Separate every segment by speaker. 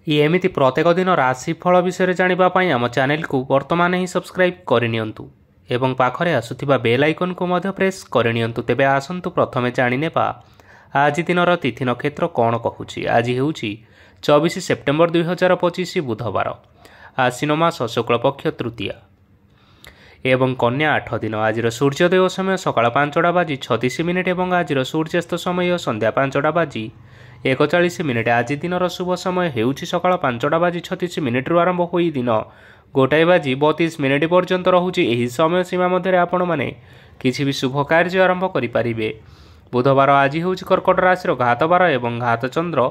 Speaker 1: एमती प्रत्येक दिन राशिफल विषय जानापी आम चैनल को वर्तमान ही सब्सक्राइब करनियंतु एवं पाखरे आसुथिबा बेल आइकन को मध्य प्रेस करनियंतु। तेबे आसंतु प्रथमे जानिनेबा आज दिनर तिथि नक्षत्र कौन कहूछि। आज हेउछि 24 सेप्टेम्बर 2025 बुधवार, आश्विन मास शुक्ल पक्ष तृतीया एवं कन्या 8 दिन। आज सूर्योदय समय सकाळ 5टा बाजी 36 मिनिट एवं आज सूर्यास्त समय संध्या 5टा बाजी 41 मिनिट। आज दिनर शुभ समय हेउछि सकाळ 5टा बाजी 36 मिनिट आरंभ होई दिन 1 बाजी 32 मिनिट पर्यंत रहुछि। एही समय सीमा मध्य आपण माने किछि भी शुभ कार्य आरंभ करि परिबे। बुधवार आज हेउछि कर्कट राशि घात बार एवं घात चंद्र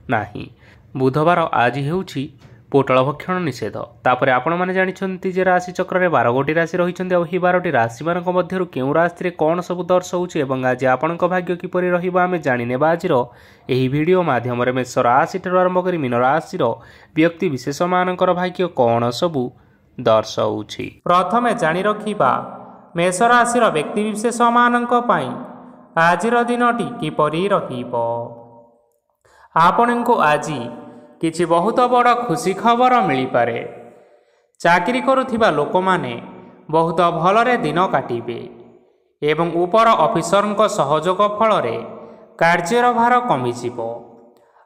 Speaker 1: नाही। बुधवार आज हेउछि पोटल भक्षण निषेध। तापर आपण माने जानिछन्ति जे राशि चक्र रे 12 गोटी राशि रहिछन्ति। एही 12टी राशि मानक मध्यरु केउ राशि रे कोन सब दर्शाउछि एवं आज आपणक भाग्य किपरि रहिबो आमे जानिनेबा। आजिर एही वीडियो माध्यम रे मेष राशि ठारु आरंभ करि मीन राशि रो व्यक्ति विशेष मानकर भाग्य कोन सब दर्शाउछि। प्रथमे जानि रखिबा मेष राशि रो व्यक्ति विशेष मानक पई आजिर दिनटी किपरि रहिबो। आपणको आजि किछि बहुत बड़ खुशी खबर मिल पारे। चाकरी करुथिबा लोक माने बहुत भलरे दिन काटिबे एवं ऊपर ऑफिसरଙ୍କ सहयोग फल रे कार्यर भार कमिजिबो।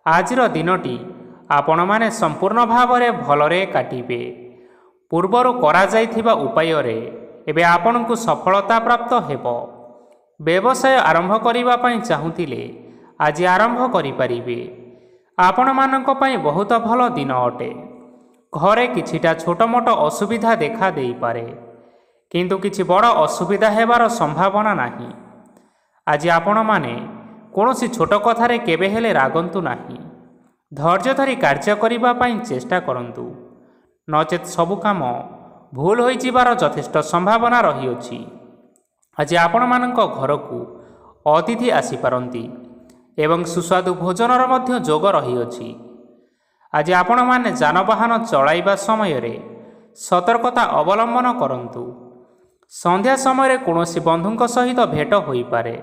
Speaker 1: आजिर दिनटी आपण माने संपूर्ण भाव रे भलरे काटिबे। पूर्वरु करा जाइथिबा उपाय रे एबे आपनकु सफलता प्राप्त हेबो। व्यवसाय आरंभ करिबा पई चाहुतिले आज आरंभ करि परिबे। आपण मानक पई बहुत भल दिन अटे। घरे किछिटा छोट मोट असुविधा देखा देई पारे, किंतु किछि बड़ असुविधा हेबार संभावना नाही। आज आपण माने कोनोसी छोट कथारे केबे हेले रागंतु नाही। धैर्य धरी कार्य करिबा पई चेष्टा करंतु, नचेत सबु काम भूल होई जिबार यथेष्ट संभावना रही अछि। आज आपण मानक घरकू अतिथि आसी पारंती एवं सुस्वादु भोजनर मध्य जोग रही अछि। आज आपण माने जानवाहन चलाइबा समय रे सतर्कता अवलंबन करंतु। संध्या समय रे कोनोसी बंधुक सहित भेट होई पारे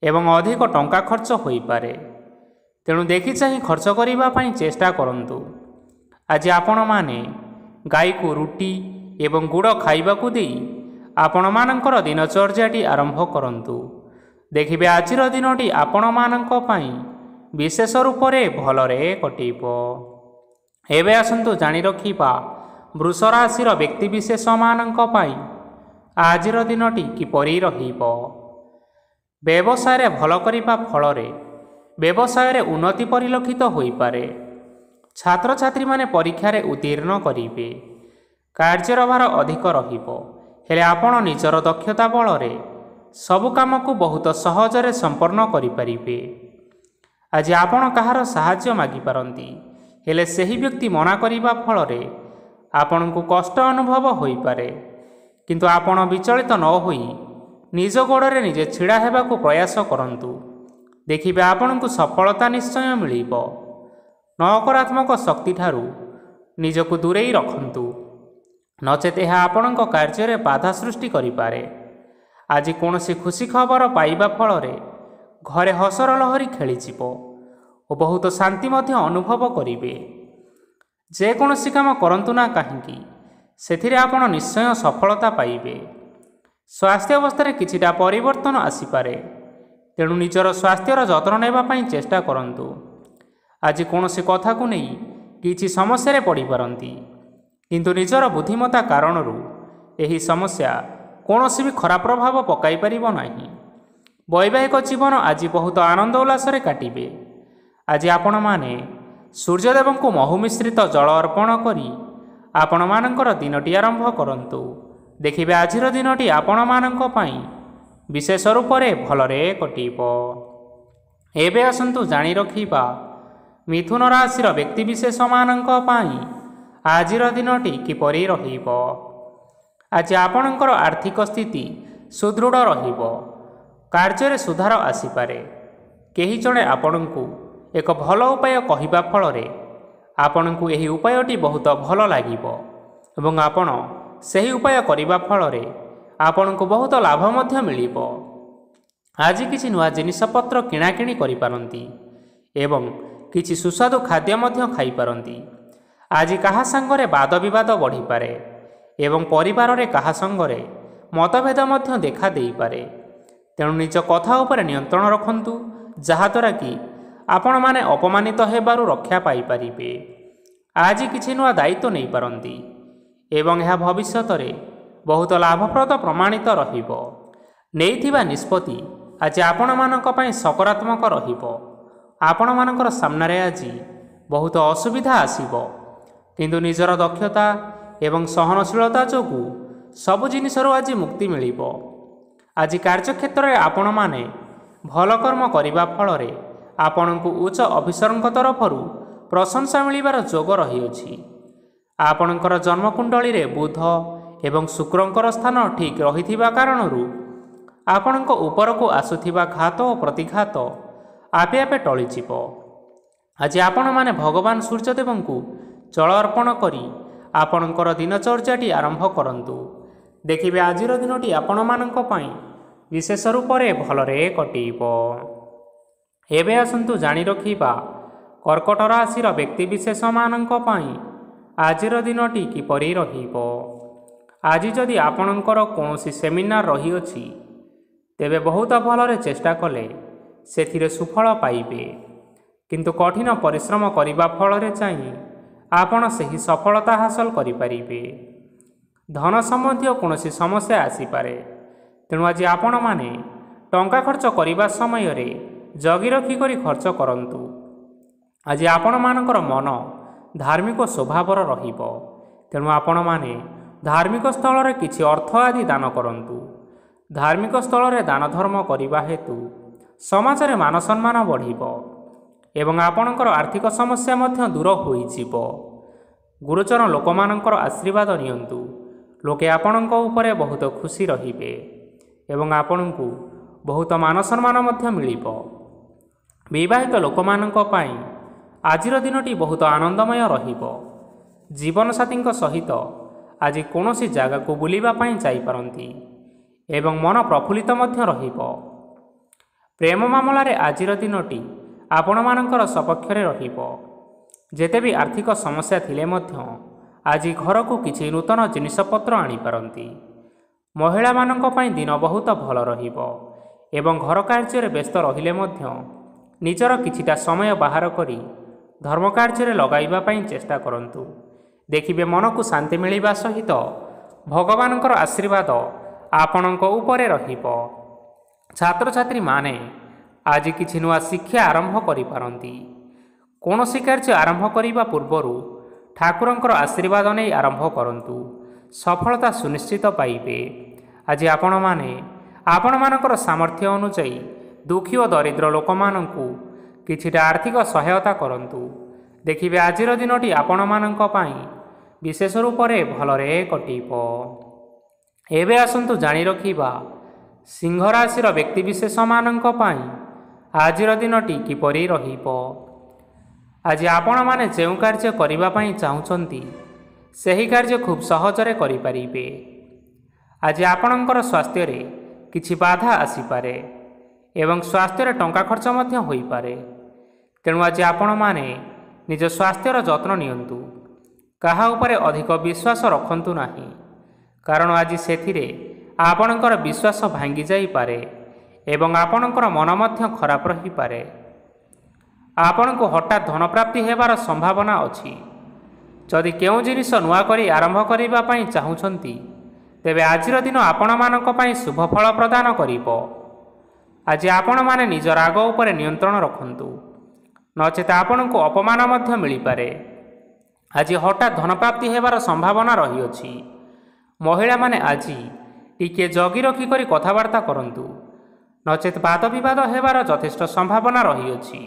Speaker 1: एवं अधिक टंका खर्च होई पारे, तेणु देखि चाहि खर्च करिबा पई चेष्टा करंतु। आज आपण माने गाई को रुटी एवं गुड़ खाइबाकू देई आपण मानकर दिनचर्याटी आरंभ करंतु। देखिबे आजिर दिनटी आपण मानक पई विशेष रूप रे भलरे कटिबो। एबे आसंतु जानि रखिबा वृष राशि रो व्यक्ति विशेष मानक पई आजिर दिनटी किपरि रहिबो। व्यवसाय रे भल करिबा फल रे व्यवसाय रे उन्नति परिलक्षित होई पारे। छात्र छात्री माने परीक्षा रे उत्तीर्ण करिबे। कार्यर भार अधिक रहिबो, हेले आपण निजर दक्षता बल रे सबु काम को बहुत सहजरे संपन्न करि परिबे। आज आपण कहार सहाय्य मागी पारंती, हेले सही व्यक्ति मना करिबा फल रे आपण को कष्ट अनुभव होई पारे, किंतु आपण विचलित न होई निज गोड़े निजे छिड़ा हेबा को प्रयास करंतु। देखिबे आपण को सफलता निश्चय मिलिबो। नकारात्मक शक्ति ठारू निजको दूरेई रखंतु, नचेत यह आपणक कार्य रे बाधा सृष्टि करि पारे। आज कोनोसी खुशी खबर पाइबा फल रे घरे हसर लहरी खेलीजिबो और बहुत शांति मध्य अनुभव करिबे। जे कोनोसी काम करंतु ना काहींकी सेथिरे आपण निश्चय सफलता पाइबे। स्वास्थ्य अवस्था रे किछिटा परिवर्तन आसी पारे, तेणु निजर स्वास्थ्यर जत्न नेबा पई चेष्टा करंतु। आज कोनोसी कथा को नै किछि समस्या रे पड़ी पारंती, किंतु निजर बुद्धिमत्ता कारणरू एही समस्या कौनसी भी खराब प्रभाव पकाई परिबो नाही। वैवाहिक जीवन आज बहुत आनंद उल्लास रे काटिबे। आज आपण माने सूर्यदेव को महु मिश्रित जल अर्पण करी आपण मानकर दिनटी आरंभ करंतु। देखिबे आजिर दिनटी आपण मानक पई विशेष रूप रे भलरे कटिबो। एबे आसंतु जानि रखिबा मिथुन राशि रो व्यक्ति विशेष मानक पई आजिर दिनटी किपरि रहिबो। आज आपणकर आर्थिक स्थिति सुदृढ़ रहिबो। कार्य रे सुधार आसी पारे। केही जणे आपणकू एक भल उपाय कहिबा फल रे आपणकू एही उपायटी बहुत भल लागिबो एवं आपण सही उपाय करिबा फल रे आपणकू बहुत लाभ मध्य मिलिबो। आज किछि नुआ जिनिस पत्र किणाकिणी करि पारंती एवं କିଛି ସୁସ୍ୱାଦୁ ଖାଦ୍ୟ ମଧ୍ୟ ଖାଇପାରନ୍ତି। ଆଜି କାହା ସାଙ୍ଗରେ ବାଦ ବିବାଦ ବଢ଼ିପାରେ ଏବଂ ପରିବାରରେ କାହା ସାଙ୍ଗରେ ମତଭେଦ ମଧ୍ୟ ଦେଖା ଦେଇପାରେ। ତେଣୁ ନିଜ କଥା ଉପରେ ନିୟନ୍ତ୍ରଣ ରଖନ୍ତୁ, ଯାହାଦ୍ୱାରା କି ଆପଣମାନେ ଅପମାନିତ ହେବାରୁ ରକ୍ଷା ପାଇପାରିବେ। ଆଜି କିଛି ନୂଆ ଦାୟିତ୍ୱ ନେଇପାରନ୍ତି ଏବଂ ଏହା ଭବିଷ୍ୟତରେ ବହୁତ ଲାଭପ୍ରଦ ପ୍ରମାଣିତ ରହିବ। ନେଇଥିବା ନିଷ୍ପତ୍ତି ଆଜି ଆପଣମାନଙ୍କ ପାଇଁ ସକାରାତ୍ମକ ରହିବ। ଆପଣମାନଙ୍କର ସାମ୍ନାରେ ଆଜି ବହୁତ ଅସୁବିଧା ଆସିବ, କିନ୍ତୁ ନିଜର ଦକ୍ଷତା ଏବଂ ସହନଶୀଳତା ଯୋଗୁଁ ସବୁ ଜିନିଷରୁ ଆଜି ମୁକ୍ତି ମିଳିବ। ଆଜି କାର୍ଯ୍ୟକ୍ଷେତ୍ରରେ ଆପଣମାନେ ଭଲ କର୍ମ କରିବା ଫଳରେ ଆପଣଙ୍କୁ ଉଚ୍ଚ ଅଫିସରଙ୍କ ତରଫରୁ ପ୍ରଶଂସା ମିଳିବାର ଯୋଗ ରହିଅଛି। ଆପଣଙ୍କର ଜନ୍ମକୁଣ୍ଡଳୀରେ ବୁଧ ଏବଂ ଶୁକ୍ରଙ୍କର ସ୍ଥାନ ଠିକ୍ ରହିଥିବା କାରଣରୁ ଆପଣଙ୍କ ଉପରକୁ ଆସୁଥିବା ଘାତ ଓ ପ୍ରତିଘାତ ଆପେ ଆପେ ଟଳିଯିବ। ଆଜି ଆପଣମାନେ ଭଗବାନ ସୂର୍ଯ୍ୟଦେବଙ୍କୁ ଜଳ ଅର୍ପଣ କରି ଆପଣଙ୍କର ଦିନଚର୍ଯ୍ୟାଟି ଆରମ୍ଭ କରନ୍ତୁ। ଦେଖିବେ ଆଜିର ଦିନଟି ଆପଣମାନଙ୍କ ପାଇଁ ବିଶେଷ ରୂପରେ ଭଲରେ କଟିବ। ଏବେ ଆସନ୍ତୁ ଜାଣି ରଖିବା କର୍କଟ ରାଶିର ବ୍ୟକ୍ତିବିଶେଷମାନଙ୍କ ପାଇଁ ଆଜିର ଦିନଟି କିପରି ରହିବ। ଆଜି ଯଦି ଆପଣଙ୍କର କୌଣସି ସେମିନାର ରହିଅଛି, ତେବେ ବହୁତ ଭଲରେ ଚେଷ୍ଟା କଲେ ସେଥିରେ ସୁଫଳ ପାଇବେ, କିନ୍ତୁ କଠିନ ପରିଶ୍ରମ କରିବା ଫଳରେ ଚାହିଁ ଆପଣ ସେହି ସଫଳତା ହାସଲ କରିପାରିବେ। ଧନ ସମ୍ବନ୍ଧୀୟ କୌଣସି ସମସ୍ୟା ଆସିପାରେ, ତେଣୁ ଆଜି ଆପଣମାନେ ଟଙ୍କା ଖର୍ଚ୍ଚ କରିବା ସମୟରେ ଜଗି ରଖି କରି ଖର୍ଚ୍ଚ କରନ୍ତୁ। ଆଜି ଆପଣମାନଙ୍କର ମନ ଧାର୍ମିକ ସ୍ୱଭାବର ରହିବ, ତେଣୁ ଆପଣମାନେ ଧାର୍ମିକ ସ୍ଥଳରେ କିଛି ଅର୍ଥ ଆଦି ଦାନ କରନ୍ତୁ। ଧାର୍ମିକ ସ୍ଥଳରେ ଦାନ ଧର୍ମ କରିବା ହେତୁ ସମାଜରେ ମାନ ସମ୍ମାନ ବଢ଼ିବ ଏବଂ ଆପଣଙ୍କର ଆର୍ଥିକ ସମସ୍ୟା ମଧ୍ୟ ଦୂର ହୋଇଯିବ। ଗୁରୁଜନ ଲୋକମାନଙ୍କର ଆଶୀର୍ବାଦ ନିଅନ୍ତୁ। ଲୋକେ ଆପଣଙ୍କ ଉପରେ ବହୁତ ଖୁସି ରହିବେ ଏବଂ ଆପଣଙ୍କୁ ବହୁତ ମାନ ସମ୍ମାନ ମଧ୍ୟ ମିଳିବ। ବିବାହିତ ଲୋକମାନଙ୍କ ପାଇଁ ଆଜିର ଦିନଟି ବହୁତ ଆନନ୍ଦମୟ ରହିବ। ଜୀବନସାଥୀଙ୍କ ସହିତ ଆଜି କୌଣସି ଜାଗାକୁ ବୁଲିବା ପାଇଁ ଯାଇପାରନ୍ତି ଏବଂ ମନ ପ୍ରଫୁଲ୍ଲିତ ମଧ୍ୟ ରହିବ। ପ୍ରେମ ମାମଲାରେ ଆଜିର ଦିନଟି ଆପଣମାନଙ୍କର ସପକ୍ଷରେ ରହିବ। ଯେତେ ବି ଆର୍ଥିକ ସମସ୍ୟା ଥିଲେ ମଧ୍ୟ ଆଜି ଘରକୁ କିଛି ନୂତନ ଜିନିଷପତ୍ର ଆଣିପାରନ୍ତି। ମହିଳାମାନଙ୍କ ପାଇଁ ଦିନ ବହୁତ ଭଲ ରହିବ ଏବଂ ଘର କାର୍ଯ୍ୟରେ ବ୍ୟସ୍ତ ରହିଲେ ମଧ୍ୟ ନିଜର କିଛିଟା ସମୟ ବାହାର କରି ଧର୍ମ କାର୍ଯ୍ୟରେ ଲଗାଇବା ପାଇଁ ଚେଷ୍ଟା କରନ୍ତୁ। ଦେଖିବେ ମନକୁ ଶାନ୍ତି ମିଳିବା ସହିତ ଭଗବାନଙ୍କର ଆଶୀର୍ବାଦ ଆପଣଙ୍କ ଉପରେ ରହିବ। ଛାତ୍ରଛାତ୍ରୀମାନେ ଆଜି କିଛି ନୂଆ ଶିକ୍ଷା ଆରମ୍ଭ କରିପାରନ୍ତି। କୌଣସି କାର୍ଯ୍ୟ ଆରମ୍ଭ କରିବା ପୂର୍ବରୁ ଠାକୁରଙ୍କର ଆଶୀର୍ବାଦ ନେଇ ଆରମ୍ଭ କରନ୍ତୁ, ସଫଳତା ସୁନିଶ୍ଚିତ ପାଇବେ। ଆଜି ଆପଣମାନେ ଆପଣମାନଙ୍କର ସାମର୍ଥ୍ୟ ଅନୁଯାୟୀ ଦୁଃଖୀ ଓ ଦରିଦ୍ର ଲୋକମାନଙ୍କୁ କିଛିଟା ଆର୍ଥିକ ସହାୟତା କରନ୍ତୁ। ଦେଖିବେ ଆଜିର ଦିନଟି ଆପଣମାନଙ୍କ ପାଇଁ ବିଶେଷ ରୂପରେ ଭଲରେ କଟିବ। ଏବେ ଆସନ୍ତୁ ଜାଣି ରଖିବା ସିଂହ ରାଶିର ବ୍ୟକ୍ତିବିଶେଷମାନଙ୍କ ପାଇଁ ଆଜିର ଦିନଟି କିପରି ରହିବ। ଆଜି ଆପଣମାନେ ଯେଉଁ କାର୍ଯ୍ୟ କରିବା ପାଇଁ ଚାହୁଁଛନ୍ତି, ସେହି କାର୍ଯ୍ୟ ଖୁବ୍ ସହଜରେ କରିପାରିବେ। ଆଜି ଆପଣଙ୍କର ସ୍ୱାସ୍ଥ୍ୟରେ କିଛି ବାଧା ଆସିପାରେ ଏବଂ ସ୍ୱାସ୍ଥ୍ୟରେ ଟଙ୍କା ଖର୍ଚ୍ଚ ମଧ୍ୟ ହୋଇପାରେ। ତେଣୁ ଆଜି ଆପଣମାନେ ନିଜ ସ୍ୱାସ୍ଥ୍ୟର ଯତ୍ନ ନିଅନ୍ତୁ। କାହା ଉପରେ ଅଧିକ ବିଶ୍ୱାସ ରଖନ୍ତୁ ନାହିଁ, କାରଣ ଆଜି ସେଥିରେ ଆପଣଙ୍କର ବିଶ୍ୱାସ ଭାଙ୍ଗି ଯାଇପାରେ ଏବଂ ଆପଣଙ୍କର ମନ ମଧ୍ୟ ଖରାପ ରହିପାରେ। ଆପଣଙ୍କୁ ହଠାତ୍ ଧନପ୍ରାପ୍ତି ହେବାର ସମ୍ଭାବନା ଅଛି। ଯଦି କେଉଁ ଜିନିଷ ନୂଆ କରି ଆରମ୍ଭ କରିବା ପାଇଁ ଚାହୁଁଛନ୍ତି, ତେବେ ଆଜିର ଦିନ ଆପଣମାନଙ୍କ ପାଇଁ ଶୁଭ ଫଳ ପ୍ରଦାନ କରିବ। ଆଜି ଆପଣମାନେ ନିଜ ରାଗ ଉପରେ ନିୟନ୍ତ୍ରଣ ରଖନ୍ତୁ, ନଚେତ ଆପଣଙ୍କୁ ଅପମାନ ମଧ୍ୟ ମିଳିପାରେ। ଆଜି ହଠାତ୍ ଧନପ୍ରାପ୍ତି ହେବାର ସମ୍ଭାବନା ରହିଅଛି। ମହିଳାମାନେ ଆଜି ଟିକିଏ ଜଗି ରଖି କରି କଥାବାର୍ତ୍ତା କରନ୍ତୁ, ନଚେତ ବାଦ ବିବାଦ ହେବାର ଯଥେଷ୍ଟ ସମ୍ଭାବନା ରହିଅଛି।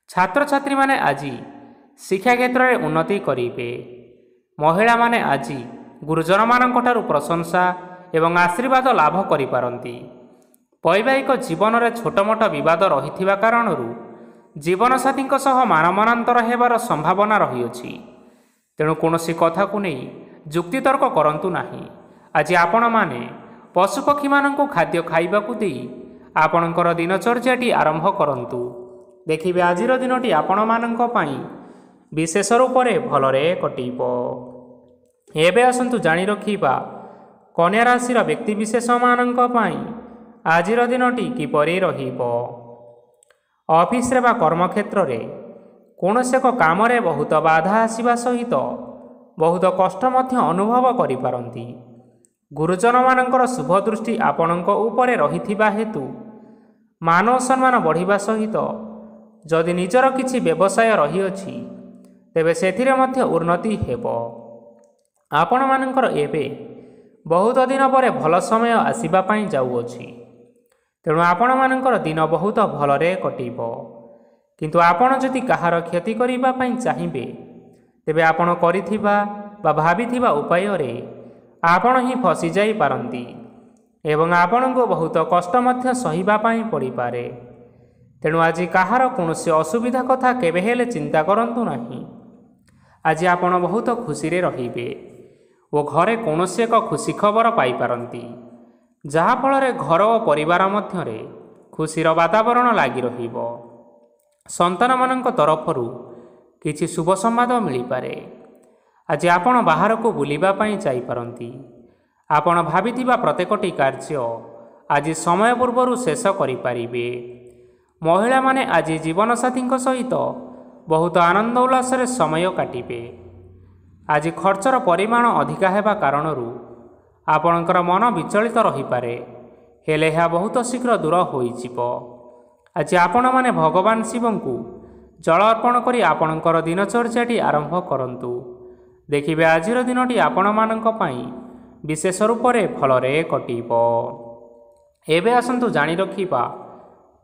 Speaker 1: ଛାତ୍ରଛାତ୍ରୀମାନେ ଆଜି ଶିକ୍ଷା କ୍ଷେତ୍ରରେ ଉନ୍ନତି କରିବେ। ମହିଳାମାନେ ଆଜି ଗୁରୁଜନମାନଙ୍କଠାରୁ ପ୍ରଶଂସା ଏବଂ ଆଶୀର୍ବାଦ ଲାଭ କରିପାରନ୍ତି। ବୈବାହିକ ଜୀବନରେ ଛୋଟ ମୋଟ ବିବାଦ ରହିଥିବା କାରଣରୁ ଜୀବନସାଥୀଙ୍କ ସହ ମାନମନାନ୍ତର ହେବାର ସମ୍ଭାବନା ରହିଅଛି। ତେଣୁ କୌଣସି କଥାକୁ ନେଇ ଯୁକ୍ତିତର୍କ କରନ୍ତୁ ନାହିଁ। ଆଜି ଆପଣମାନେ ପଶୁପକ୍ଷୀମାନଙ୍କୁ ଖାଦ୍ୟ ଖାଇବାକୁ ଦେଇ ଆପଣଙ୍କର ଦିନଚର୍ଯ୍ୟାଟି ଆରମ୍ଭ କରନ୍ତୁ। ଦେଖିବେ ଆଜିର ଦିନଟି ଆପଣମାନଙ୍କ ପାଇଁ ବିଶେଷ ରୂପରେ ଭଲରେ କଟିବ। ଏବେ ଆସନ୍ତୁ ଜାଣି ରଖିବା କନ୍ୟା ରାଶିର ବ୍ୟକ୍ତିବିଶେଷମାନଙ୍କ ପାଇଁ ଆଜିର ଦିନଟି କିପରି ରହିବ। ଅଫିସରେ ବା କର୍ମକ୍ଷେତ୍ରରେ କୌଣସି ଏକ କାମରେ ବହୁତ ବାଧା ଆସିବା ସହିତ ବହୁତ କଷ୍ଟ ମଧ୍ୟ ଅନୁଭବ କରିପାରନ୍ତି। ଗୁରୁଜନମାନଙ୍କର ଶୁଭ ଦୃଷ୍ଟି ଆପଣଙ୍କ ଉପରେ ରହିଥିବା ହେତୁ ମାନ ସମ୍ମାନ ବଢ଼ିବା ସହିତ ଯଦି ନିଜର କିଛି ବ୍ୟବସାୟ ରହିଅଛି ତେବେ ସେଥିରେ ମଧ୍ୟ ଉନ୍ନତି ହେବ। ଆପଣମାନଙ୍କର ଏବେ ବହୁତ ଦିନ ପରେ ଭଲ ସମୟ ଆସିବା ପାଇଁ ଯାଉଅଛି, ତେଣୁ ଆପଣମାନଙ୍କର ଦିନ ବହୁତ ଭଲରେ କଟିବ। କିନ୍ତୁ ଆପଣ ଯଦି କାହାର କ୍ଷତି କରିବା ପାଇଁ ଚାହିଁବେ ତେବେ ଆପଣ କରିଥିବା ବା ଭାବିଥିବା ଉପାୟରେ ଆପଣ ହିଁ ଫସିଯାଇପାରନ୍ତି ଏବଂ ଆପଣଙ୍କୁ ବହୁତ କଷ୍ଟ ମଧ୍ୟ ସହିବା ପାଇଁ ପଡ଼ିପାରେ। ତେଣୁ ଆଜି କାହାର କୌଣସି ଅସୁବିଧା କଥା କେବେ ହେଲେ ଚିନ୍ତା କରନ୍ତୁ ନାହିଁ। ଆଜି ଆପଣ ବହୁତ ଖୁସିରେ ରହିବେ ଓ ଘରେ କୌଣସି ଏକ ଖୁସି ଖବର ପାଇପାରନ୍ତି, ଯାହାଫଳରେ ଘର ଓ ପରିବାର ମଧ୍ୟରେ ଖୁସିର ବାତାବରଣ ଲାଗି ରହିବ। ସନ୍ତାନମାନଙ୍କ ତରଫରୁ କିଛି ଶୁଭ ସମ୍ବାଦ ମିଳିପାରେ। ଆଜି ଆପଣ ବାହାରକୁ ବୁଲିବା ପାଇଁ ଯାଇପାରନ୍ତି। ଆପଣ ଭାବିଥିବା ପ୍ରତ୍ୟେକଟି କାର୍ଯ୍ୟ ଆଜି ସମୟ ପୂର୍ବରୁ ଶେଷ କରିପାରିବେ। ମହିଳାମାନେ ଆଜି ଜୀବନସାଥୀଙ୍କ ସହିତ ବହୁତ ଆନନ୍ଦ ଉଲ୍ଲାସରେ ସମୟ କାଟିବେ। ଆଜି ଖର୍ଚ୍ଚର ପରିମାଣ ଅଧିକା ହେବା କାରଣରୁ ଆପଣଙ୍କର ମନ ବିଚଳିତ ରହିପାରେ, ହେଲେ ଏହା ବହୁତ ଶୀଘ୍ର ଦୂର ହୋଇଯିବ। ଆଜି ଆପଣମାନେ ଭଗବାନ ଶିବଙ୍କୁ ଜଳ ଅର୍ପଣ କରି ଆପଣଙ୍କର ଦିନଚର୍ଯ୍ୟାଟି ଆରମ୍ଭ କରନ୍ତୁ। ଦେଖିବେ ଆଜିର ଦିନଟି ଆପଣମାନଙ୍କ ପାଇଁ ବିଶେଷ ରୂପରେ ଭଲରେ କଟିବ। ଏବେ ଆସନ୍ତୁ ଜାଣି ରଖିବା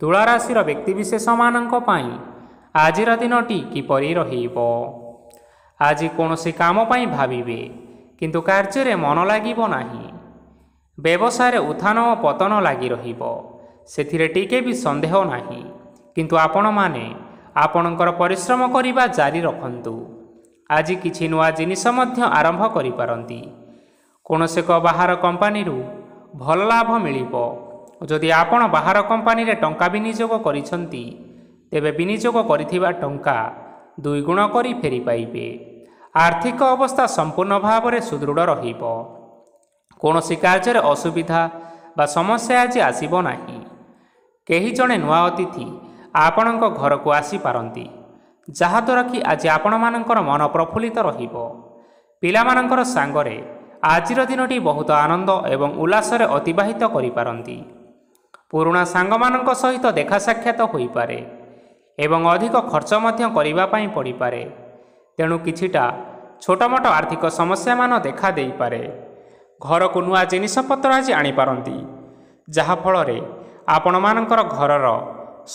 Speaker 1: ତୁଳା ରାଶିର ବ୍ୟକ୍ତିବିଶେଷମାନଙ୍କ ପାଇଁ ଆଜିର ଦିନଟି କିପରି ରହିବ। ଆଜି କୌଣସି କାମ ପାଇଁ ଭାବିବେ, କିନ୍ତୁ କାର୍ଯ୍ୟରେ ମନ ଲାଗିବ ନାହିଁ। ବ୍ୟବସାୟରେ ଉତ୍ଥାନ ଓ ପତନ ଲାଗି ରହିବ, ସେଥିରେ ଟିକେ ବି ସନ୍ଦେହ ନାହିଁ। କିନ୍ତୁ ଆପଣମାନେ ଆପଣଙ୍କର ପରିଶ୍ରମ କରିବା ଜାରି ରଖନ୍ତୁ। ଆଜି କିଛି ନୂଆ ଜିନିଷ ମଧ୍ୟ ଆରମ୍ଭ କରିପାରନ୍ତି। କୌଣସି ଏକ ବାହାର କମ୍ପାନୀରୁ ଭଲ ଲାଭ ମିଳିବ। ଯଦି ଆପଣ ବାହାର କମ୍ପାନୀରେ ଟଙ୍କା ବିନିଯୋଗ କରିଛନ୍ତି ତେବେ ବିନିଯୋଗ କରିଥିବା ଟଙ୍କା ଦୁଇଗୁଣ କରି ଫେରି ପାଇବେ। ଆର୍ଥିକ ଅବସ୍ଥା ସମ୍ପୂର୍ଣ୍ଣ ଭାବରେ ସୁଦୃଢ଼ ରହିବ। କୌଣସି କାର୍ଯ୍ୟରେ ଅସୁବିଧା ବା ସମସ୍ୟା ଆଜି ଆସିବ ନାହିଁ। କେହି ଜଣେ ନୂଆ ଅତିଥି ଆପଣଙ୍କ ଘରକୁ ଆସିପାରନ୍ତି, ଯାହାଦ୍ୱାରା କି ଆଜି ଆପଣମାନଙ୍କର ମନ ପ୍ରଫୁଲ୍ଲିତ ରହିବ। ପିଲାମାନଙ୍କର ସାଙ୍ଗରେ ଆଜିର ଦିନଟି ବହୁତ ଆନନ୍ଦ ଏବଂ ଉଲ୍ଲାସରେ ଅତିବାହିତ କରିପାରନ୍ତି। ପୁରୁଣା ସାଙ୍ଗମାନଙ୍କ ସହିତ ଦେଖା ସାକ୍ଷାତ ହୋଇପାରେ ଏବଂ ଅଧିକ ଖର୍ଚ୍ଚ ମଧ୍ୟ କରିବା ପାଇଁ ପଡ଼ିପାରେ। ତେଣୁ କିଛିଟା ଛୋଟମୋଟ ଆର୍ଥିକ ସମସ୍ୟାମାନ ଦେଖା ଦେଇପାରେ। ଘରକୁ ନୂଆ ଜିନିଷପତ୍ର ଆଜି ଆଣିପାରନ୍ତି, ଯାହାଫଳରେ ଆପଣମାନଙ୍କର ଘରର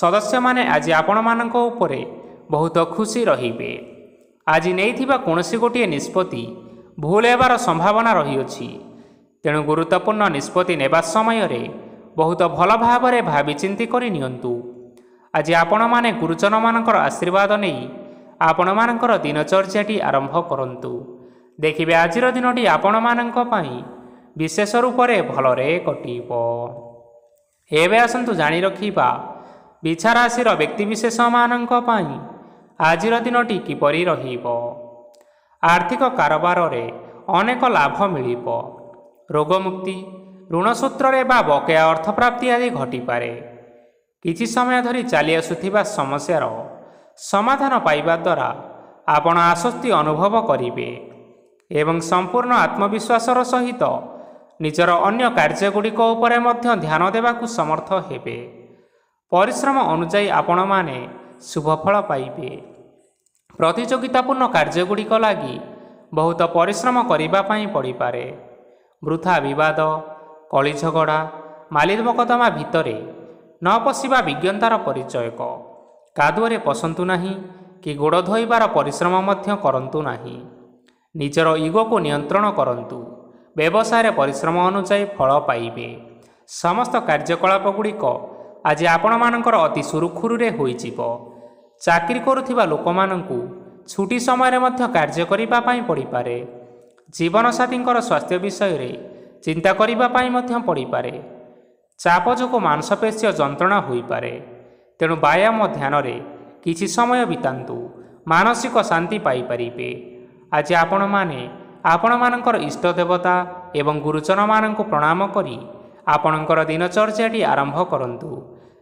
Speaker 1: ସଦସ୍ୟମାନେ ଆଜି ଆପଣମାନଙ୍କ ଉପରେ ବହୁତ ଖୁସି ରହିବେ। ଆଜି ନେଇଥିବା କୌଣସି ଗୋଟିଏ ନିଷ୍ପତ୍ତି ଭୁଲ ହେବାର ସମ୍ଭାବନା ରହିଅଛି, ତେଣୁ ଗୁରୁତ୍ୱପୂର୍ଣ୍ଣ ନିଷ୍ପତ୍ତି ନେବା ସମୟରେ ବହୁତ ଭଲ ଭାବରେ ଭାବିଚିନ୍ତି କରି ନିଅନ୍ତୁ। ଆଜି ଆପଣମାନେ ଗୁରୁଜନମାନଙ୍କର ଆଶୀର୍ବାଦ ନେଇ ଆପଣମାନଙ୍କର ଦିନଚର୍ଯ୍ୟାଟି ଆରମ୍ଭ କରନ୍ତୁ। ଦେଖିବେ ଆଜିର ଦିନଟି ଆପଣମାନଙ୍କ ପାଇଁ ବିଶେଷ ରୂପରେ ଭଲରେ କଟିବ। ଏବେ ଆସନ୍ତୁ ଜାଣି ରଖିବା ବିଛା ରାଶିର ବ୍ୟକ୍ତିବିଶେଷମାନଙ୍କ ପାଇଁ ଆଜିର ଦିନଟି କିପରି ରହିବ। ଆର୍ଥିକ କାରବାରରେ ଅନେକ ଲାଭ ମିଳିବ। ରୋଗମୁକ୍ତି, ଋଣ ସୂତ୍ରରେ ବା ବକେୟା ଅର୍ଥପ୍ରାପ୍ତି ଆଦି ଘଟିପାରେ। କିଛି ସମୟ ଧରି ଚାଲି ଆସୁଥିବା ସମସ୍ୟାର ସମାଧାନ ପାଇବା ଦ୍ୱାରା ଆପଣ ଆଶ୍ୱସ୍ତି ଅନୁଭବ କରିବେ ଏବଂ ସମ୍ପୂର୍ଣ୍ଣ ଆତ୍ମବିଶ୍ୱାସର ସହିତ ନିଜର ଅନ୍ୟ କାର୍ଯ୍ୟଗୁଡ଼ିକ ଉପରେ ମଧ୍ୟ ଧ୍ୟାନ ଦେବାକୁ ସମର୍ଥ ହେବେ। ପରିଶ୍ରମ ଅନୁଯାୟୀ ଆପଣମାନେ ଶୁଭଫଳ ପାଇବେ। ପ୍ରତିଯୋଗିତାପୂର୍ଣ୍ଣ କାର୍ଯ୍ୟଗୁଡ଼ିକ ଲାଗି ବହୁତ ପରିଶ୍ରମ କରିବା ପାଇଁ ପଡ଼ିପାରେ। ବୃଥା ବିବାଦ, କଳିଝଗଡ଼ା, ମାଲି ମକଦ୍ଦମା ଭିତରେ ନ ପଶିବା ବିଜ୍ଞତାର ପରିଚୟକ। କାଦୁଅରେ ପଶନ୍ତୁ ନାହିଁ କି ଗୋଡ଼ ଧୋଇବାର ପରିଶ୍ରମ ମଧ୍ୟ କରନ୍ତୁ ନାହିଁ। ନିଜର ଇଗୋକୁ ନିୟନ୍ତ୍ରଣ କରନ୍ତୁ। ବ୍ୟବସାୟରେ ପରିଶ୍ରମ ଅନୁଯାୟୀ ଫଳ ପାଇବେ। ସମସ୍ତ କାର୍ଯ୍ୟକଳାପଗୁଡ଼ିକ ଆଜି ଆପଣମାନଙ୍କର ଅତି ସୁରୁଖୁରୁରେ ହୋଇଯିବ। ଚାକିରି କରୁଥିବା ଲୋକମାନଙ୍କୁ ଛୁଟି ସମୟରେ ମଧ୍ୟ କାର୍ଯ୍ୟ କରିବା ପାଇଁ ପଡ଼ିପାରେ। ଜୀବନସାଥୀଙ୍କର ସ୍ୱାସ୍ଥ୍ୟ ବିଷୟରେ ଚିନ୍ତା କରିବା ପାଇଁ ମଧ୍ୟ ପଡ଼ିପାରେ। ଚାପ ଯୋଗୁଁ ମାଂସପେଶୀୟ ଯନ୍ତ୍ରଣା ହୋଇପାରେ, ତେଣୁ ବ୍ୟାୟାମ ଧ୍ୟାନରେ କିଛି ସମୟ ବିତାନ୍ତୁ, ମାନସିକ ଶାନ୍ତି ପାଇପାରିବେ। ଆଜି ଆପଣମାନେ ଆପଣମାନଙ୍କର ଇଷ୍ଟ ଦେବତା ଏବଂ ଗୁରୁଜନମାନଙ୍କୁ ପ୍ରଣାମ କରି ଆପଣଙ୍କର ଦିନଚର୍ଯ୍ୟାଟି ଆରମ୍ଭ କରନ୍ତୁ।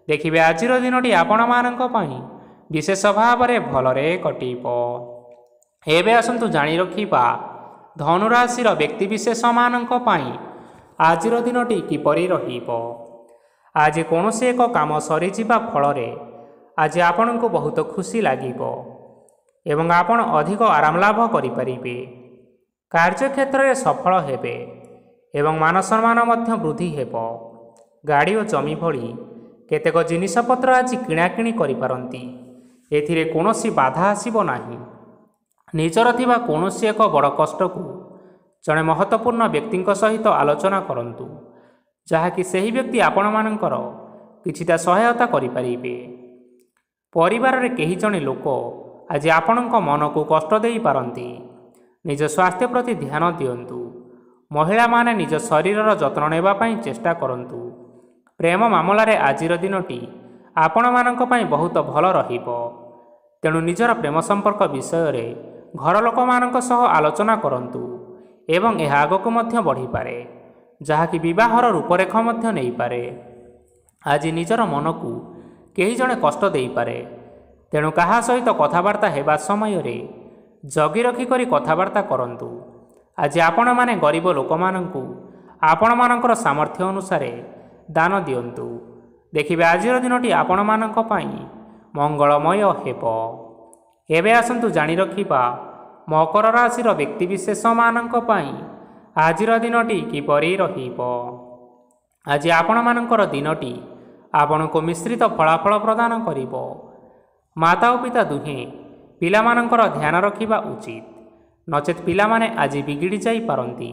Speaker 1: ଦେଖିବେ ଆଜିର ଦିନଟି ଆପଣମାନଙ୍କ ପାଇଁ ବିଶେଷ ଭାବରେ ଭଲରେ କଟିବ। ଏବେ ଆସନ୍ତୁ ଜାଣି ରଖିବା ଧନୁରାଶିର ବ୍ୟକ୍ତିବିଶେଷମାନଙ୍କ ପାଇଁ ଆଜିର ଦିନଟି କିପରି ରହିବ। ଆଜି କୌଣସି ଏକ କାମ ସରିଯିବା ଫଳରେ ଆଜି ଆପଣଙ୍କୁ ବହୁତ ଖୁସି ଲାଗିବ ଏବଂ ଆପଣ ଅଧିକ ଆରାମ ଲାଭ କରିପାରିବେ। କାର୍ଯ୍ୟକ୍ଷେତ୍ରରେ ସଫଳ ହେବେ ଏବଂ ମାନସମ୍ମାନ ମଧ୍ୟ ବୃଦ୍ଧି ହେବ। ଗାଡ଼ି ଓ ଜମି ଭଳି କେତେକ ଜିନିଷପତ୍ର ଆଜି କିଣାକିଣି କରିପାରନ୍ତି। ଏଥିରେ କୌଣସି ବାଧା ଆସିବ ନାହିଁ। ନିଜର ଥିବା କୌଣସି ଏକ ବଡ଼ କଷ୍ଟକୁ ଜଣେ ମହତ୍ତ୍ୱପୂର୍ଣ୍ଣ ବ୍ୟକ୍ତିଙ୍କ ସହିତ ଆଲୋଚନା କରନ୍ତୁ, ଯାହାକି ସେହି ବ୍ୟକ୍ତି ଆପଣମାନଙ୍କର କିଛିଟା ସହାୟତା କରିପାରିବେ। ପରିବାରରେ କେହି ଜଣେ ଲୋକ ଆଜି ଆପଣଙ୍କ ମନକୁ କଷ୍ଟ ଦେଇପାରନ୍ତି। ନିଜ ସ୍ୱାସ୍ଥ୍ୟ ପ୍ରତି ଧ୍ୟାନ ଦିଅନ୍ତୁ। ମହିଳାମାନେ ନିଜ ଶରୀରର ଯତ୍ନ ନେବା ପାଇଁ ଚେଷ୍ଟା କରନ୍ତୁ। ପ୍ରେମ ମାମଲାରେ ଆଜିର ଦିନଟି ଆପଣମାନଙ୍କ ପାଇଁ ବହୁତ ଭଲ ରହିବ। ତେଣୁ ନିଜର ପ୍ରେମ ସମ୍ପର୍କ ବିଷୟରେ ଘର ଲୋକମାନଙ୍କ ସହ ଆଲୋଚନା କରନ୍ତୁ ଏବଂ ଏହା ଆଗକୁ ମଧ୍ୟ ବଢ଼ିପାରେ, ଯାହାକି ବିବାହର ରୂପରେଖ ମଧ୍ୟ ନେଇପାରେ। ଆଜି ନିଜର ମନକୁ କେହି ଜଣେ କଷ୍ଟ ଦେଇପାରେ, ତେଣୁ କାହା ସହିତ କଥାବାର୍ତ୍ତା ହେବା ସମୟରେ ଜଗି ରଖି କରି କଥାବାର୍ତ୍ତା କରନ୍ତୁ। ଆଜି ଆପଣମାନେ ଗରିବ ଲୋକମାନଙ୍କୁ ଆପଣମାନଙ୍କର ସାମର୍ଥ୍ୟ ଅନୁସାରେ ଦାନ ଦିଅନ୍ତୁ। ଦେଖିବେ ଆଜିର ଦିନଟି ଆପଣମାନଙ୍କ ପାଇଁ ମଙ୍ଗଳମୟ ହେବ। ଏବେ ଆସନ୍ତୁ ଜାଣି ରଖିବା ମକର ରାଶିର ବ୍ୟକ୍ତିବିଶେଷମାନଙ୍କ ପାଇଁ ଆଜିର ଦିନଟି କିପରି ରହିବ। ଆଜି ଆପଣମାନଙ୍କର ଦିନଟି ଆପଣଙ୍କୁ ମିଶ୍ରିତ ଫଳାଫଳ ପ୍ରଦାନ କରିବ। ମାତା ଓ ପିତା ଦୁହେଁ ପିଲାମାନଙ୍କର ଧ୍ୟାନ ରଖିବା ଉଚିତ, ନଚେତ୍ ପିଲାମାନେ ଆଜି ବିଗିଡ଼ି ଯାଇପାରନ୍ତି।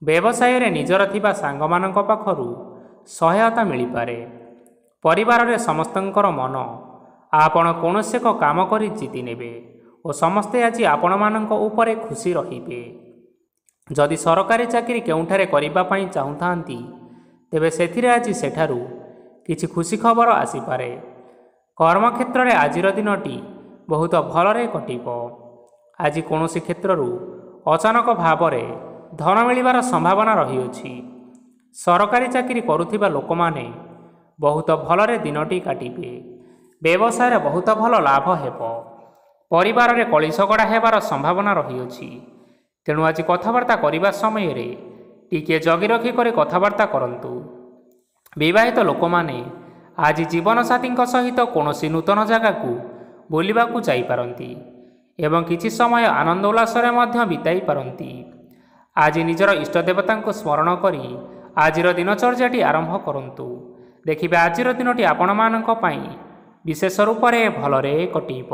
Speaker 1: ବ୍ୟବସାୟରେ ନିଜର ଥିବା ସାଙ୍ଗମାନଙ୍କ ପାଖରୁ ସହାୟତା ମିଳିପାରେ। ପରିବାରରେ ସମସ୍ତଙ୍କର ମନ ଆପଣ କୌଣସି ଏକ କାମ କରି ଜିତି ନେବେ ଓ ସମସ୍ତେ ଆଜି ଆପଣମାନଙ୍କ ଉପରେ ଖୁସି ରହିବେ। ଯଦି ସରକାରୀ ଚାକିରି କେଉଁଠାରେ କରିବା ପାଇଁ ଚାହୁଁଥାନ୍ତି, ତେବେ ସେଥିରେ ଆଜି ସେଠାରୁ କିଛି ଖୁସି ଖବର ଆସିପାରେ। କର୍ମକ୍ଷେତ୍ରରେ ଆଜିର ଦିନଟି ବହୁତ ଭଲରେ କଟିବ। ଆଜି କୌଣସି କ୍ଷେତ୍ରରୁ ଅଚାନକ ଭାବରେ ଧନ ମିଳିବାର ସମ୍ଭାବନା ରହିଅଛି। ସରକାରୀ ଚାକିରି କରୁଥିବା ଲୋକମାନେ ବହୁତ ଭଲରେ ଦିନଟି କାଟିବେ। ବ୍ୟବସାୟରେ ବହୁତ ଭଲ ଲାଭ ହେବ। ପରିବାରରେ କଳିଝଗଡ଼ା ହେବାର ସମ୍ଭାବନା ରହିଅଛି। ତେଣୁ ଆଜି କଥାବାର୍ତ୍ତା କରିବା ସମୟରେ ଟିକିଏ ଜଗି ରଖି କରି କଥାବାର୍ତ୍ତା କରନ୍ତୁ। ବିବାହିତ ଲୋକମାନେ ଆଜି ଜୀବନସାଥୀଙ୍କ ସହିତ କୌଣସି ନୂତନ ଜାଗାକୁ ବୁଲିବାକୁ ଯାଇପାରନ୍ତି ଏବଂ କିଛି ସମୟ ଆନନ୍ଦ ଉଲ୍ଲାସରେ ମଧ୍ୟ ବିତାଇ ପାରନ୍ତି। ଆଜି ନିଜର ଇଷ୍ଟ ଦେବତାଙ୍କୁ ସ୍ମରଣ କରି ଆଜିର ଦିନଚର୍ଯ୍ୟାଟି ଆରମ୍ଭ କରନ୍ତୁ। ଦେଖିବେ ଆଜିର ଦିନଟି ଆପଣମାନଙ୍କ ପାଇଁ ବିଶେଷ ରୂପରେ ଭଲରେ କଟିବ।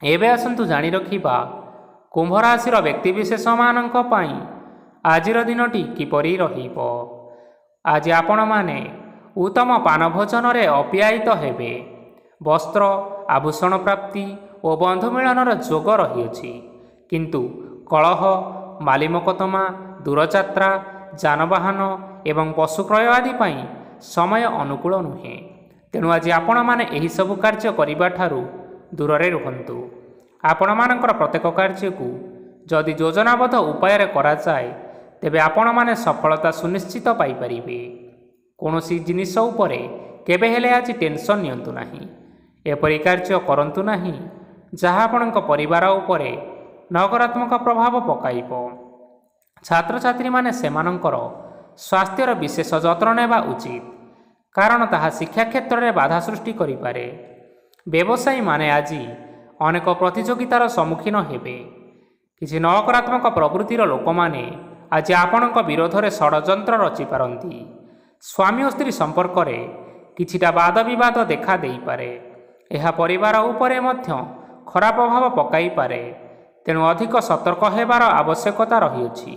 Speaker 1: ଏବେ ଆସନ୍ତୁ ଜାଣି ରଖିବା କୁମ୍ଭ ରାଶିର ବ୍ୟକ୍ତିବିଶେଷମାନଙ୍କ ପାଇଁ ଆଜିର ଦିନଟି କିପରି ରହିବ। ଆଜି ଆପଣମାନେ ଉତ୍ତମ ପାନ ଭୋଜନରେ ଅପ୍ୟାୟିତ ହେବେ। ବସ୍ତ୍ର, ଆଭୂଷଣ ପ୍ରାପ୍ତି ଓ ବନ୍ଧୁ ମିଳନର ଯୋଗ ରହିଅଛି। କିନ୍ତୁ କଳହ, ମାଲିମକଦ୍ଦମା, ଦୂରଯାତ୍ରା, ଯାନବାହନ ଏବଂ ପଶୁ କ୍ରୟ ଆଦି ପାଇଁ ସମୟ ଅନୁକୂଳ ନୁହେଁ। ତେଣୁ ଆଜି ଆପଣମାନେ ଏହିସବୁ କାର୍ଯ୍ୟ କରିବା ଠାରୁ ଦୂରରେ ରୁହନ୍ତୁ। ଆପଣମାନଙ୍କର ପ୍ରତ୍ୟେକ କାର୍ଯ୍ୟକୁ ଯଦି ଯୋଜନାବଦ୍ଧ ଉପାୟରେ କରାଯାଏ, ତେବେ ଆପଣମାନେ ସଫଳତା ସୁନିଶ୍ଚିତ ପାଇପାରିବେ। କୌଣସି ଜିନିଷ ଉପରେ କେବେ ହେଲେ ଆଜି ଟେନସନ୍ ନିଅନ୍ତୁ ନାହିଁ। ଏପରି କାର୍ଯ୍ୟ କରନ୍ତୁ ନାହିଁ ଯାହା ଆପଣଙ୍କ ପରିବାର ଉପରେ ନକାରାତ୍ମକ ପ୍ରଭାବ ପକାଇବ। ଛାତ୍ରଛାତ୍ରୀମାନେ ସେମାନଙ୍କର ସ୍ୱାସ୍ଥ୍ୟର ବିଶେଷ ଯତ୍ନ ନେବା ଉଚିତ, କାରଣ ତାହା ଶିକ୍ଷା କ୍ଷେତ୍ରରେ ବାଧା ସୃଷ୍ଟି କରିପାରେ। ବ୍ୟବସାୟୀମାନେ ଆଜି ଅନେକ ପ୍ରତିଯୋଗିତାର ସମ୍ମୁଖୀନ ହେବେ। କିଛି ନକାରାତ୍ମକ ପ୍ରବୃତ୍ତିର ଲୋକମାନେ ଆଜି ଆପଣଙ୍କ ବିରୋଧରେ ଷଡ଼ଯନ୍ତ୍ର ରଚିପାରନ୍ତି। ସ୍ୱାମୀ ଓ ସ୍ତ୍ରୀ ସମ୍ପର୍କରେ କିଛିଟା ବାଦ ବିବାଦ ଦେଖା ଦେଇପାରେ। ଏହା ପରିବାର ଉପରେ ମଧ୍ୟ ଖରାପ ପ୍ରଭାବ ପକାଇପାରେ। ତେଣୁ ଅଧିକ ସତର୍କ ହେବାର ଆବଶ୍ୟକତା ରହିଅଛି।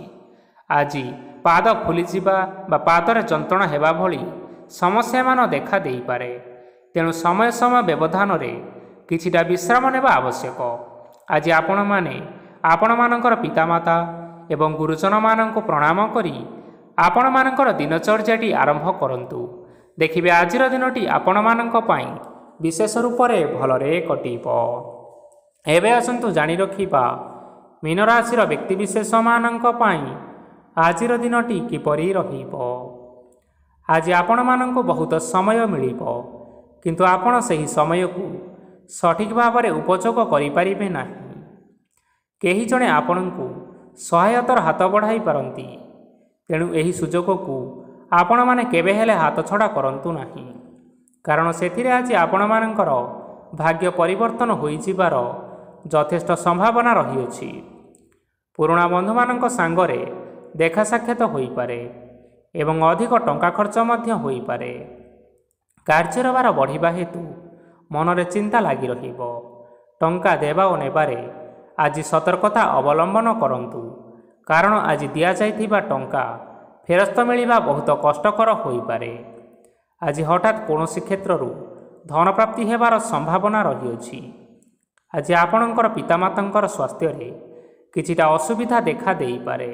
Speaker 1: ଆଜି ପାଦ ଫୁଲିଯିବା ବା ପାଦରେ ଯନ୍ତ୍ରଣା ହେବା ଭଳି ସମସ୍ୟାମାନ ଦେଖା ଦେଇପାରେ। ତେଣୁ ସମୟ ସମୟ ବ୍ୟବଧାନରେ କିଛିଟା ବିଶ୍ରାମ ନେବା ଆବଶ୍ୟକ। ଆଜି ଆପଣମାନେ ଆପଣମାନଙ୍କର ପିତାମାତା ଏବଂ ଗୁରୁଜନମାନଙ୍କୁ ପ୍ରଣାମ କରି ଆପଣମାନଙ୍କର ଦିନଚର୍ଯ୍ୟାଟି ଆରମ୍ଭ କରନ୍ତୁ। ଦେଖିବେ ଆଜିର ଦିନଟି ଆପଣମାନଙ୍କ ପାଇଁ ବିଶେଷ ରୂପରେ ଭଲରେ କଟିବ। ଏବେ ଆସନ୍ତୁ ଜାଣି ରଖିବା ମୀନ ରାଶିର ବ୍ୟକ୍ତିବିଶେଷମାନଙ୍କ ପାଇଁ ଆଜିର ଦିନଟି କିପରି ରହିବ। ଆଜି ଆପଣମାନଙ୍କୁ ବହୁତ ସମୟ ମିଳିବ, କିନ୍ତୁ ଆପଣ ସେହି ସମୟକୁ ସଠିକ୍ ଭାବରେ ଉପଯୋଗ କରିପାରିବେ ନାହିଁ। କେହି ଜଣେ ଆପଣଙ୍କୁ ସହାୟତାର ହାତ ବଢ଼ାଇ ପାରନ୍ତି, ତେଣୁ ଏହି ସୁଯୋଗକୁ ଆପଣମାନେ କେବେ ହେଲେ ହାତଛଡ଼ା କରନ୍ତୁ ନାହିଁ, କାରଣ ସେଥିରେ ଆଜି ଆପଣମାନଙ୍କର ଭାଗ୍ୟ ପରିବର୍ତ୍ତନ ହୋଇଯିବାର ଯଥେଷ୍ଟ ସମ୍ଭାବନା ରହିଅଛି। ପୁରୁଣା ବନ୍ଧୁମାନଙ୍କ ସାଙ୍ଗରେ ଦେଖା ସାକ୍ଷାତ ହୋଇପାରେ ଏବଂ ଅଧିକ ଟଙ୍କା ଖର୍ଚ୍ଚ ମଧ୍ୟ ହୋଇପାରେ। କାର୍ଯ୍ୟର ଭାର ବଢ଼ିବା ହେତୁ ମନରେ ଚିନ୍ତା ଲାଗି ରହିବ। ଟଙ୍କା ଦେବା ଓ ନେବାରେ ଆଜି ସତର୍କତା ଅବଲମ୍ବନ କରନ୍ତୁ, କାରଣ ଆଜି ଦିଆଯାଇଥିବା ଟଙ୍କା ଫେରସ୍ତ ମିଳିବା ବହୁତ କଷ୍ଟକର ହୋଇପାରେ। ଆଜି ହଠାତ୍ କୌଣସି କ୍ଷେତ୍ରରୁ ଧନପ୍ରାପ୍ତି ହେବାର ସମ୍ଭାବନା ରହିଅଛି। ଆଜି ଆପଣଙ୍କର ପିତାମାତାଙ୍କର ସ୍ୱାସ୍ଥ୍ୟରେ କିଛିଟା ଅସୁବିଧା ଦେଖା ଦେଇପାରେ,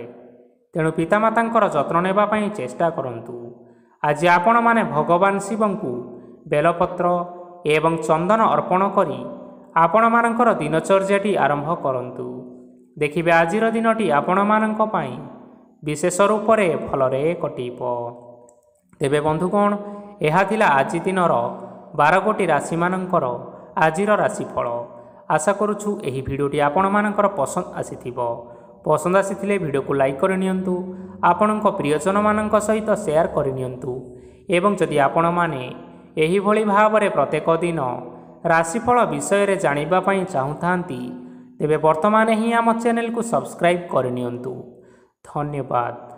Speaker 1: ତେଣୁ ପିତାମାତାଙ୍କର ଯତ୍ନ ନେବା ପାଇଁ ଚେଷ୍ଟା କରନ୍ତୁ। ଆଜି ଆପଣମାନେ ଭଗବାନ ଶିବଙ୍କୁ ବେଲପତ୍ର ଏବଂ ଚନ୍ଦନ ଅର୍ପଣ କରି ଆପଣମାନଙ୍କର ଦିନଚର୍ଯ୍ୟାଟି ଆରମ୍ଭ କରନ୍ତୁ। ଦେଖିବେ ଆଜିର ଦିନଟି ଆପଣମାନଙ୍କ ପାଇଁ ବିଶେଷ ରୂପରେ ଭଲରେ କଟିବ। ତେବେ ବନ୍ଧୁଗଣ, ଏହା ଥିଲା ଆଜି ଦିନର 12ଗୋଟି ରାଶିମାନଙ୍କର ଆଜିର ରାଶିଫଳ। ଆଶା କରୁଛୁ ଏହି ଭିଡ଼ିଓଟି ଆପଣମାନଙ୍କର ପସନ୍ଦ ଆସିଥିବ। ପସନ୍ଦ ଆସିଥିଲେ ଭିଡ଼ିଓକୁ ଲାଇକ୍ କରିନିଅନ୍ତୁ, ଆପଣଙ୍କ ପ୍ରିୟଜନମାନଙ୍କ ସହିତ ସେୟାର କରିନିଅନ୍ତୁ ଏବଂ ଯଦି ଆପଣମାନେ ଏହିଭଳି ଭାବରେ ପ୍ରତ୍ୟେକ ଦିନ ରାଶିଫଳ ବିଷୟରେ ଜାଣିବା ପାଇଁ ଚାହୁଁଥାନ୍ତି, ତେବେ ବର୍ତ୍ତମାନ ହିଁ ଆମ ଚ୍ୟାନେଲକୁ ସବସ୍କ୍ରାଇବ୍ କରିନିଅନ୍ତୁ। ଧନ୍ୟବାଦ।